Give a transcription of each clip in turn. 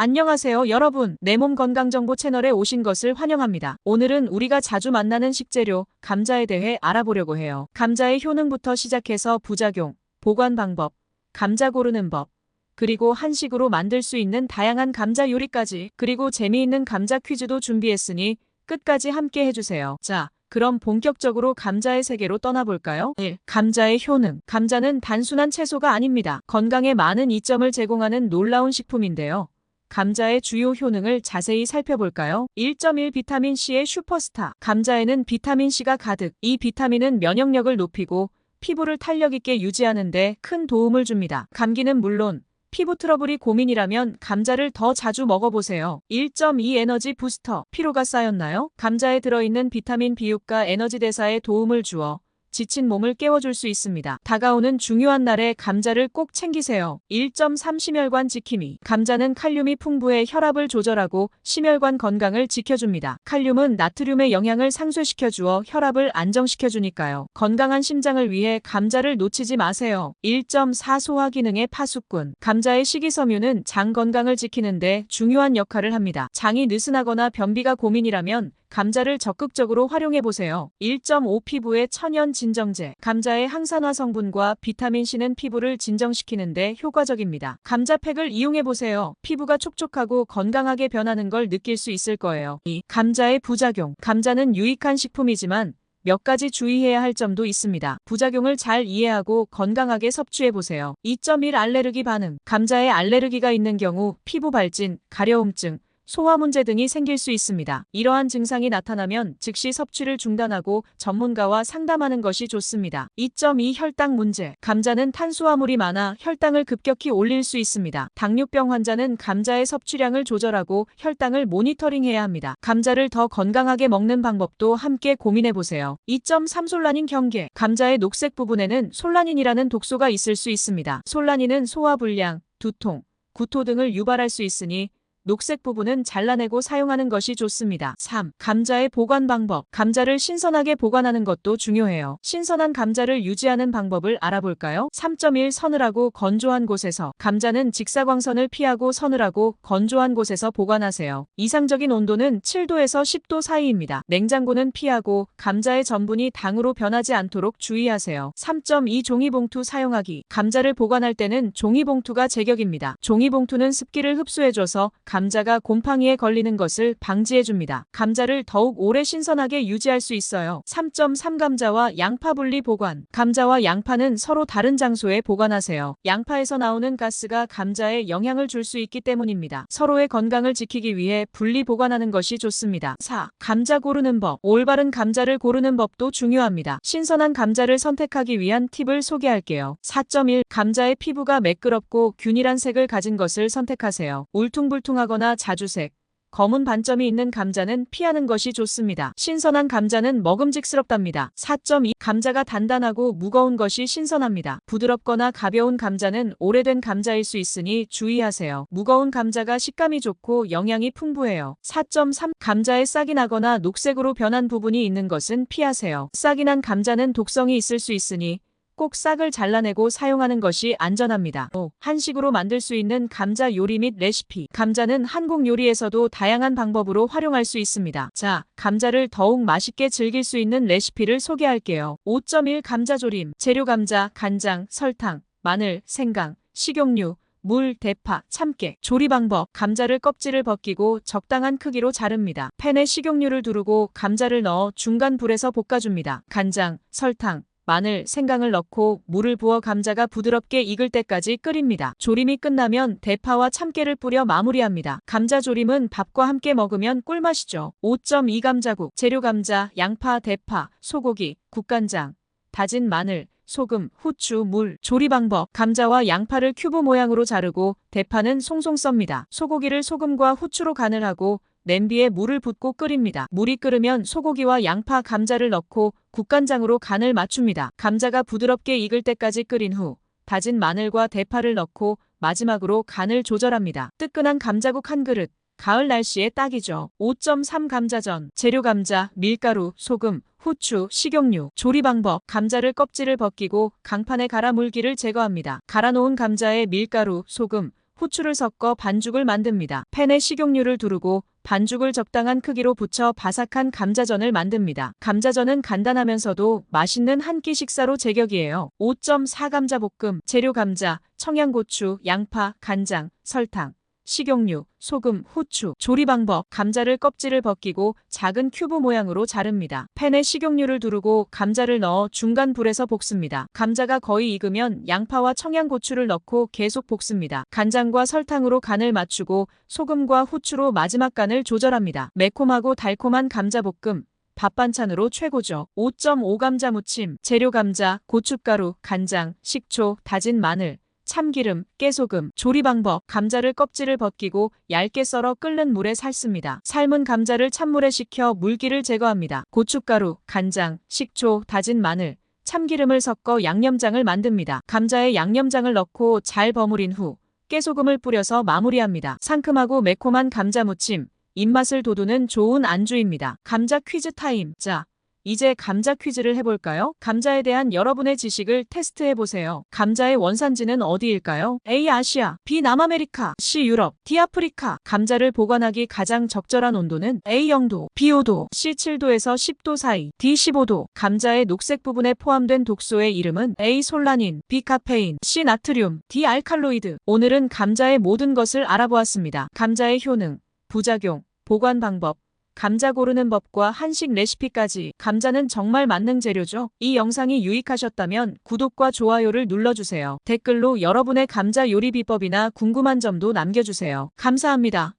안녕하세요 여러분. 내 몸 건강정보 채널에 오신 것을 환영합니다. 오늘은 우리가 자주 만나는 식재료, 감자에 대해 알아보려고 해요. 감자의 효능부터 시작해서 부작용, 보관 방법, 감자 고르는 법, 그리고 한식으로 만들 수 있는 다양한 감자 요리까지, 그리고 재미있는 감자 퀴즈도 준비했으니 끝까지 함께 해주세요. 자, 그럼 본격적으로 감자의 세계로 떠나볼까요? 1. 감자의 효능. 감자는 단순한 채소가 아닙니다. 건강에 많은 이점을 제공하는 놀라운 식품인데요. 감자의 주요 효능을 자세히 살펴볼까요? 1.1 비타민C의 슈퍼스타. 감자에는 비타민C가 가득. 이 비타민은 면역력을 높이고 피부를 탄력 있게 유지하는 데 큰 도움을 줍니다. 감기는 물론 피부 트러블이 고민이라면 감자를 더 자주 먹어보세요. 1.2 에너지 부스터. 피로가 쌓였나요? 감자에 들어있는 비타민 B6가 에너지 대사에 도움을 주어 지친 몸을 깨워줄 수 있습니다. 다가오는 중요한 날에 감자를 꼭 챙기세요. 1.3 심혈관 지킴이. 감자는 칼륨이 풍부해 혈압을 조절하고 심혈관 건강을 지켜줍니다. 칼륨은 나트륨의 영향을 상쇄시켜주어 혈압을 안정시켜주니까요. 건강한 심장을 위해 감자를 놓치지 마세요. 1.4 소화 기능의 파수꾼. 감자의 식이섬유는 장 건강을 지키는데 중요한 역할을 합니다. 장이 느슨하거나 변비가 고민이라면 감자를 적극적으로 활용해보세요. 1.5 피부의 천연 진정제. 감자의 항산화 성분과 비타민C는 피부를 진정시키는데 효과적입니다. 감자팩을 이용해보세요. 피부가 촉촉하고 건강하게 변하는 걸 느낄 수 있을 거예요. 2. 감자의 부작용. 감자는 유익한 식품이지만 몇 가지 주의해야 할 점도 있습니다. 부작용을 잘 이해하고 건강하게 섭취해보세요. 2.1 알레르기 반응. 감자에 알레르기가 있는 경우 피부 발진, 가려움증, 소화 문제 등이 생길 수 있습니다. 이러한 증상이 나타나면 즉시 섭취를 중단하고 전문가와 상담하는 것이 좋습니다. 2.2 혈당 문제. 감자는 탄수화물이 많아 혈당을 급격히 올릴 수 있습니다. 당뇨병 환자는 감자의 섭취량을 조절하고 혈당을 모니터링해야 합니다. 감자를 더 건강하게 먹는 방법도 함께 고민해보세요. 2.3 솔라닌 경계. 감자의 녹색 부분에는 솔라닌이라는 독소가 있을 수 있습니다. 솔라닌은 소화불량, 두통, 구토 등을 유발할 수 있으니 녹색 부분은 잘라내고 사용하는 것이 좋습니다. 3. 감자의 보관 방법. 감자를 신선하게 보관하는 것도 중요해요. 신선한 감자를 유지하는 방법을 알아볼까요? 3.1 서늘하고 건조한 곳에서. 감자는 직사광선을 피하고 서늘하고 건조한 곳에서 보관하세요. 이상적인 온도는 7도에서 10도 사이입니다. 냉장고는 피하고 감자의 전분이 당으로 변하지 않도록 주의하세요. 3.2 종이봉투 사용하기. 감자를 보관할 때는 종이봉투가 제격입니다. 종이봉투는 습기를 흡수해줘서 감자가 곰팡이에 걸리는 것을 방지해줍니다. 감자를 더욱 오래 신선하게 유지할 수 있어요. 3.3 감자와 양파 분리 보관. 감자와 양파는 서로 다른 장소에 보관하세요. 양파에서 나오는 가스가 감자에 영향을 줄 수 있기 때문입니다. 서로의 건강을 지키기 위해 분리 보관하는 것이 좋습니다. 4. 감자 고르는 법. 올바른 감자를 고르는 법도 중요합니다. 신선한 감자를 선택하기 위한 팁을 소개할게요. 4.1 감자의 피부가 매끄럽고 균일한 색을 가진 것을 선택하세요. 울퉁불퉁한 하거나 자주색, 검은 반점이 있는 감자는 피하는 것이 좋습니다. 신선한 감자는 먹음직스럽답니다. 4.2 감자가 단단하고 무거운 것이 신선합니다. 부드럽거나 가벼운 감자는 오래된 감자일 수 있으니 주의하세요. 무거운 감자가 식감이 좋고 영양이 풍부해요. 4.3 감자에 싹이 나거나 녹색으로 변한 부분이 있는 것은 피하세요. 싹이 난 감자는 독성이 있을 수 있으니 꼭 싹을 잘라내고 사용하는 것이 안전합니다. 5. 한식으로 만들 수 있는 감자 요리 및 레시피. 감자는 한국 요리에서도 다양한 방법으로 활용할 수 있습니다. 자, 감자를 더욱 맛있게 즐길 수 있는 레시피를 소개할게요. 5.1 감자조림. 재료 감자, 간장, 설탕, 마늘, 생강, 식용유, 물, 대파, 참깨. 조리 방법. 감자를 껍질을 벗기고 적당한 크기로 자릅니다. 팬에 식용유를 두르고 감자를 넣어 중간 불에서 볶아줍니다. 간장, 설탕, 마늘, 생강을 넣고 물을 부어 감자가 부드럽게 익을 때까지 끓입니다. 조림이 끝나면 대파와 참깨를 뿌려 마무리합니다. 감자조림은 밥과 함께 먹으면 꿀맛이죠. 5.2 감자국. 재료 감자, 양파, 대파, 소고기, 국간장, 다진 마늘, 소금, 후추, 물. 조리 방법. 감자와 양파를 큐브 모양으로 자르고 대파는 송송 썹니다. 소고기를 소금과 후추로 간을 하고 냄비에 물을 붓고 끓입니다. 물이 끓으면 소고기와 양파, 감자를 넣고 국간장으로 간을 맞춥니다. 감자가 부드럽게 익을 때까지 끓인 후 다진 마늘과 대파를 넣고 마지막으로 간을 조절합니다. 뜨끈한 감자국 한 그릇. 가을 날씨에 딱이죠. 5.3 감자전. 재료 감자, 밀가루, 소금, 후추, 식용유. 조리 방법. 감자를 껍질을 벗기고 강판에 갈아 물기를 제거합니다. 갈아 놓은 감자에 밀가루, 소금, 후추를 섞어 반죽을 만듭니다. 팬에 식용유를 두르고 반죽을 적당한 크기로 부쳐 바삭한 감자전을 만듭니다. 감자전은 간단하면서도 맛있는 한 끼 식사로 제격이에요. 5.4 감자볶음. 재료 감자, 청양고추, 양파, 간장, 설탕, 식용유, 소금, 후추. 조리 방법. 감자를 껍질을 벗기고 작은 큐브 모양으로 자릅니다. 팬에 식용유를 두르고 감자를 넣어 중간 불에서 볶습니다. 감자가 거의 익으면 양파와 청양고추를 넣고 계속 볶습니다. 간장과 설탕으로 간을 맞추고 소금과 후추로 마지막 간을 조절합니다. 매콤하고 달콤한 감자볶음. 밥 반찬으로 최고죠. 5.5 감자 무침. 재료 감자, 고춧가루, 간장, 식초, 다진 마늘, 참기름, 깨소금. 조리 방법. 감자를 껍질을 벗기고 얇게 썰어 끓는 물에 삶습니다. 삶은 감자를 찬물에 식혀 물기를 제거합니다. 고춧가루, 간장, 식초, 다진 마늘, 참기름을 섞어 양념장을 만듭니다. 감자에 양념장을 넣고 잘 버무린 후 깨소금을 뿌려서 마무리합니다. 상큼하고 매콤한 감자 무침. 입맛을 돋우는 좋은 안주입니다. 감자 퀴즈 타임. 자, 이제 감자 퀴즈를 해볼까요? 감자에 대한 여러분의 지식을 테스트해보세요. 감자의 원산지는 어디일까요? A. 아시아, B. 남아메리카, C. 유럽, D. 아프리카. 감자를 보관하기 가장 적절한 온도는 A. 0도, B. 5도, C. 7도에서 10도 사이, D. 15도. 감자의 녹색 부분에 포함된 독소의 이름은 A. 솔라닌, B. 카페인, C. 나트륨, D. 알칼로이드. 오늘은 감자의 모든 것을 알아보았습니다. 감자의 효능, 부작용, 보관 방법, 감자 고르는 법과 한식 레시피까지. 감자는 정말 만능 재료죠. 이 영상이 유익하셨다면 구독과 좋아요를 눌러주세요. 댓글로 여러분의 감자 요리 비법이나 궁금한 점도 남겨주세요. 감사합니다.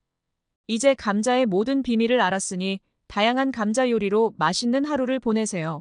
이제 감자의 모든 비밀을 알았으니 다양한 감자 요리로 맛있는 하루를 보내세요.